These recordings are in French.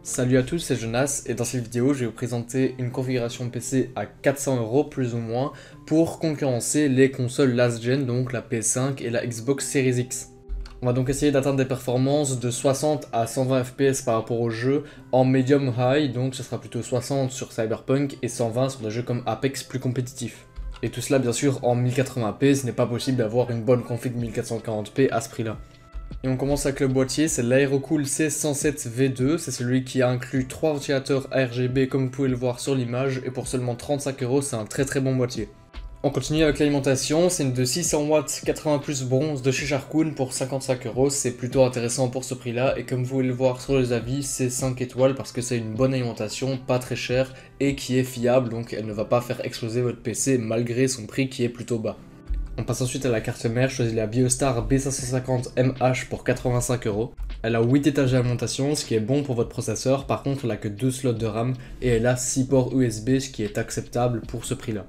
Salut à tous, c'est Jonas et dans cette vidéo je vais vous présenter une configuration PC à 400 € plus ou moins pour concurrencer les consoles last gen, donc la PS5 et la Xbox Series X. On va donc essayer d'atteindre des performances de 60 à 120 FPS par rapport au jeu en medium high, donc ce sera plutôt 60 sur Cyberpunk et 120 sur des jeux comme Apex plus compétitifs. Et tout cela bien sûr en 1080p, ce n'est pas possible d'avoir une bonne config 1440p à ce prix là. Et on commence avec le boîtier, c'est l'Aerocool C107V2, c'est celui qui inclut 3 ventilateurs RGB comme vous pouvez le voir sur l'image, et pour seulement 35 € c'est un très bon boîtier. On continue avec l'alimentation, c'est une de 600 watts 80 plus bronze de chez Sharkoon pour 55 €, c'est plutôt intéressant pour ce prix là, et comme vous pouvez le voir sur les avis, c'est 5 étoiles parce que c'est une bonne alimentation, pas très chère, et qui est fiable, donc elle ne va pas faire exploser votre PC malgré son prix qui est plutôt bas. On passe ensuite à la carte mère, je choisis la Biostar B550MH pour 85 €. Elle a 8 étages d'alimentation, ce qui est bon pour votre processeur, par contre elle a que 2 slots de RAM et elle a 6 ports USB, ce qui est acceptable pour ce prix là.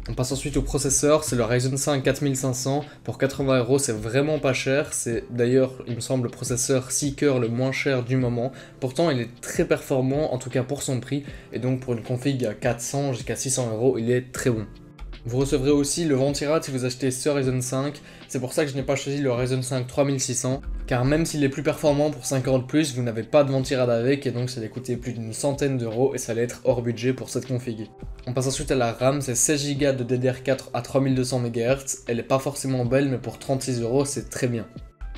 On passe ensuite au processeur, c'est le Ryzen 5 4500 pour 80 €, c'est vraiment pas cher, c'est d'ailleurs il me semble le processeur Seeker le moins cher du moment, pourtant il est très performant en tout cas pour son prix, et donc pour une config à 400 jusqu'à 600 € il est très bon. Vous recevrez aussi le Ventirad si vous achetez ce Ryzen 5, c'est pour ça que je n'ai pas choisi le Ryzen 5 3600, car même s'il est plus performant pour 5 € de plus, vous n'avez pas de Ventirad avec et donc ça allait coûter plus d'une centaine d'euros et ça allait être hors budget pour cette config. On passe ensuite à la RAM, c'est 16 Go de DDR4 à 3200 MHz, elle est pas forcément belle mais pour 36 € c'est très bien.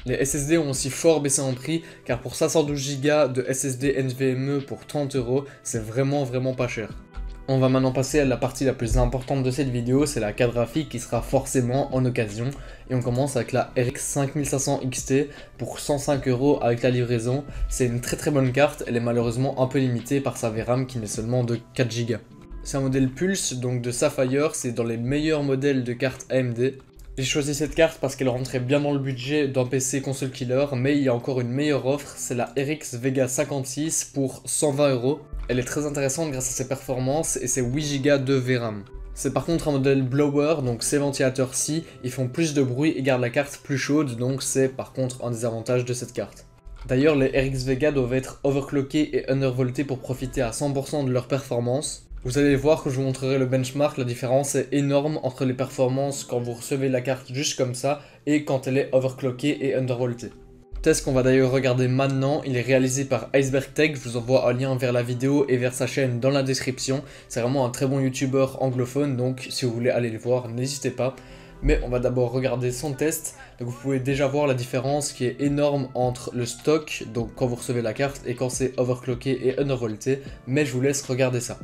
Les SSD ont aussi fort baissé en prix, car pour 512 Go de SSD NVMe pour 30 €, c'est vraiment pas cher. On va maintenant passer à la partie la plus importante de cette vidéo, c'est la carte graphique qui sera forcément en occasion. Et on commence avec la RX 5500 XT pour 105 € avec la livraison. C'est une très bonne carte, elle est malheureusement un peu limitée par sa VRAM qui n'est seulement de 4 Go. C'est un modèle Pulse, donc de Sapphire, c'est dans les meilleurs modèles de cartes AMD. J'ai choisi cette carte parce qu'elle rentrait bien dans le budget d'un PC console killer, mais il y a encore une meilleure offre, c'est la RX Vega 56 pour 120 €. Elle est très intéressante grâce à ses performances et ses 8 Go de VRAM. C'est par contre un modèle blower, donc ces ventilateurs-ci, ils font plus de bruit et gardent la carte plus chaude, donc c'est par contre un des avantages de cette carte. D'ailleurs, les RX Vega doivent être overclockés et undervoltés pour profiter à 100% de leur performance. Vous allez voir que je vous montrerai le benchmark, la différence est énorme entre les performances quand vous recevez la carte juste comme ça et quand elle est overclockée et undervoltée. Test qu'on va d'ailleurs regarder maintenant, il est réalisé par Iceberg Tech, je vous envoie un lien vers la vidéo et vers sa chaîne dans la description. C'est vraiment un très bon youtubeur anglophone, donc si vous voulez aller le voir, n'hésitez pas. Mais on va d'abord regarder son test, donc vous pouvez déjà voir la différence qui est énorme entre le stock, donc quand vous recevez la carte, et quand c'est overclocké et undervolté, mais je vous laisse regarder ça.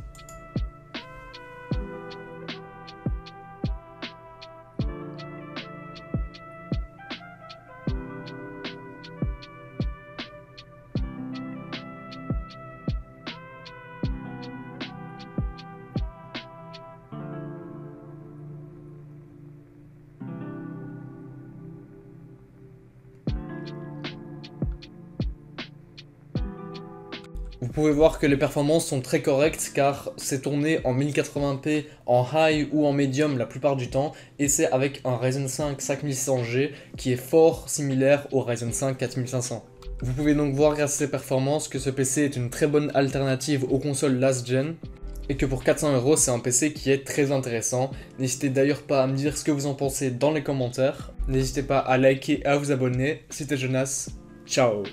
Vous pouvez voir que les performances sont très correctes car c'est tourné en 1080p en high ou en medium la plupart du temps et c'est avec un Ryzen 5 5600G qui est fort similaire au Ryzen 5 4500. Vous pouvez donc voir grâce à ses performances que ce PC est une très bonne alternative aux consoles last gen et que pour 400 € c'est un PC qui est très intéressant. N'hésitez d'ailleurs pas à me dire ce que vous en pensez dans les commentaires. N'hésitez pas à liker et à vous abonner. C'était Jonas, ciao.